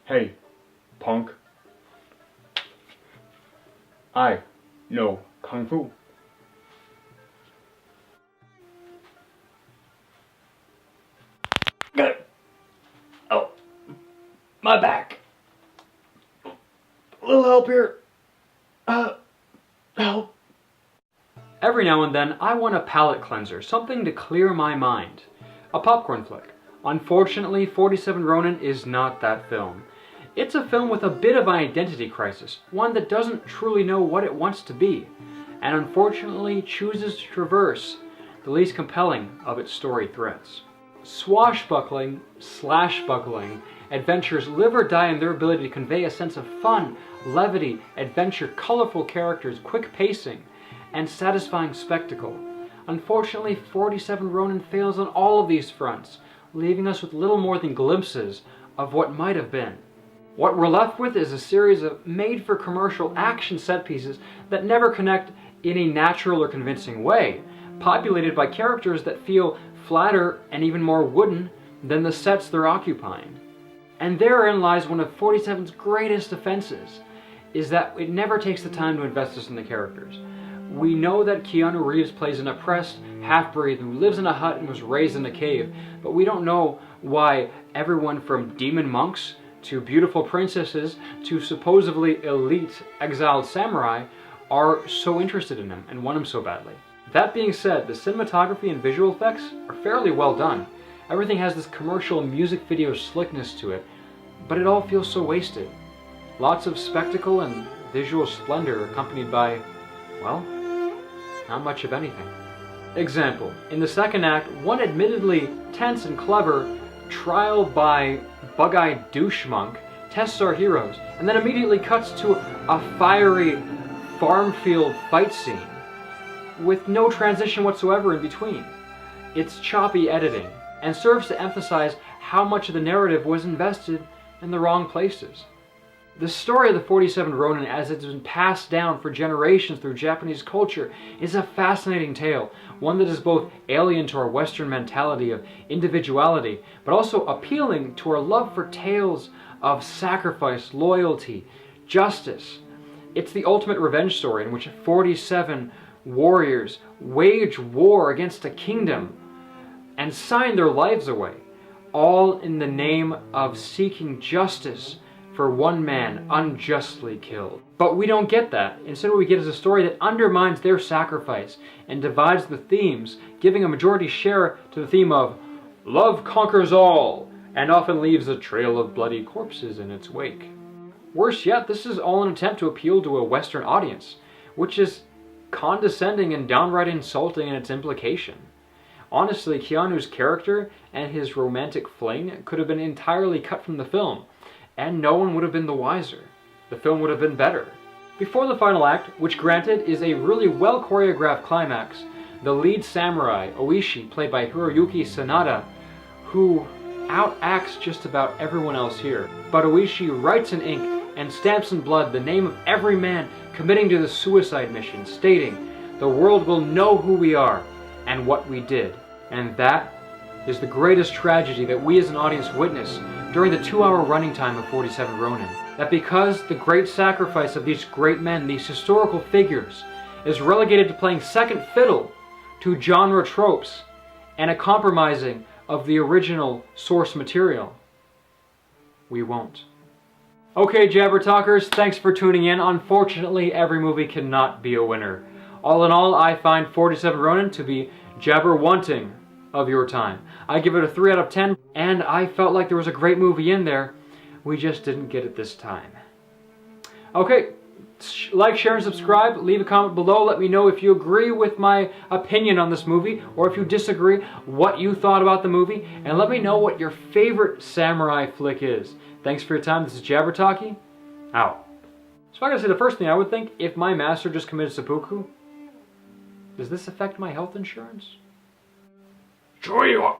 Hey, punk. I know Kung Fu. Oh, my back. A little help here. Help. Every now and then, I want a palate cleanser, something to clear my mind. A popcorn flick. Unfortunately, 47 Ronin is not that film. It's a film with a bit of an identity crisis, one that doesn't truly know what it wants to be, and unfortunately chooses to traverse the least compelling of its story threads. Swashbuckling, slashbuckling adventures live or die in their ability to convey a sense of fun, levity, adventure, colorful characters, quick pacing, and satisfying spectacle. Unfortunately, 47 Ronin fails on all of these fronts, leaving us with little more than glimpses of what might have been. What we're left with is a series of made-for-commercial action set pieces that never connect in a natural or convincing way, populated by characters that feel flatter and even more wooden than the sets they're occupying. And therein lies one of 47's greatest offenses, is that it never takes the time to invest us in the characters. We know that Keanu Reeves plays an oppressed half-breed who lives in a hut and was raised in a cave, but we don't know why everyone from demon monks to beautiful princesses to supposedly elite exiled samurai are so interested in him and want him so badly. That being said, the cinematography and visual effects are fairly well done. Everything has this commercial music video slickness to it, but it all feels so wasted. Lots of spectacle and visual splendor accompanied by, well, not much of anything. Example, in the second act, one admittedly tense and clever trial by bug-eyed douche monk tests our heroes, and then immediately cuts to a fiery farm field fight scene with no transition whatsoever in between. It's choppy editing, and serves to emphasize how much of the narrative was invested in the wrong places. The story of the 47 Ronin, as it's been passed down for generations through Japanese culture, is a fascinating tale, one that is both alien to our Western mentality of individuality, but also appealing to our love for tales of sacrifice, loyalty, justice. It's the ultimate revenge story in which 47 warriors wage war against a kingdom and sign their lives away, all in the name of seeking justice for one man unjustly killed. But we don't get that. Instead what we get is a story that undermines their sacrifice and divides the themes, giving a majority share to the theme of love conquers all, and often leaves a trail of bloody corpses in its wake. Worse yet, this is all an attempt to appeal to a Western audience, which is condescending and downright insulting in its implication. Honestly, Keanu's character and his romantic fling could have been entirely cut from the film, and no one would have been the wiser. The film would have been better. Before the final act, which granted is a really well choreographed climax, the lead samurai, Oishi, played by Hiroyuki Sanada, who outacts just about everyone else here. But Oishi writes in ink and stamps in blood the name of every man committing to the suicide mission, stating, "The world will know who we are and what we did." And that is the greatest tragedy that we as an audience witness during the 2-hour running time of 47 Ronin. That because the great sacrifice of these great men, these historical figures, is relegated to playing second fiddle to genre tropes and a compromising of the original source material, we won't. Okay, JabberTalkers, thanks for tuning in. Unfortunately, every movie cannot be a winner. All in all, I find 47 Ronin to be jabber-wanting of your time. I give it a 3 out of 10, and I felt like there was a great movie in there. We just didn't get it this time. Okay, like, share, and subscribe. Leave a comment below. Let me know if you agree with my opinion on this movie, or if you disagree, what you thought about the movie, and let me know what your favorite samurai flick is. Thanks for your time. This is JabberTalky, out. So I gotta say, the first thing I would think, if my master just committed seppuku, does this affect my health insurance? Sure you are.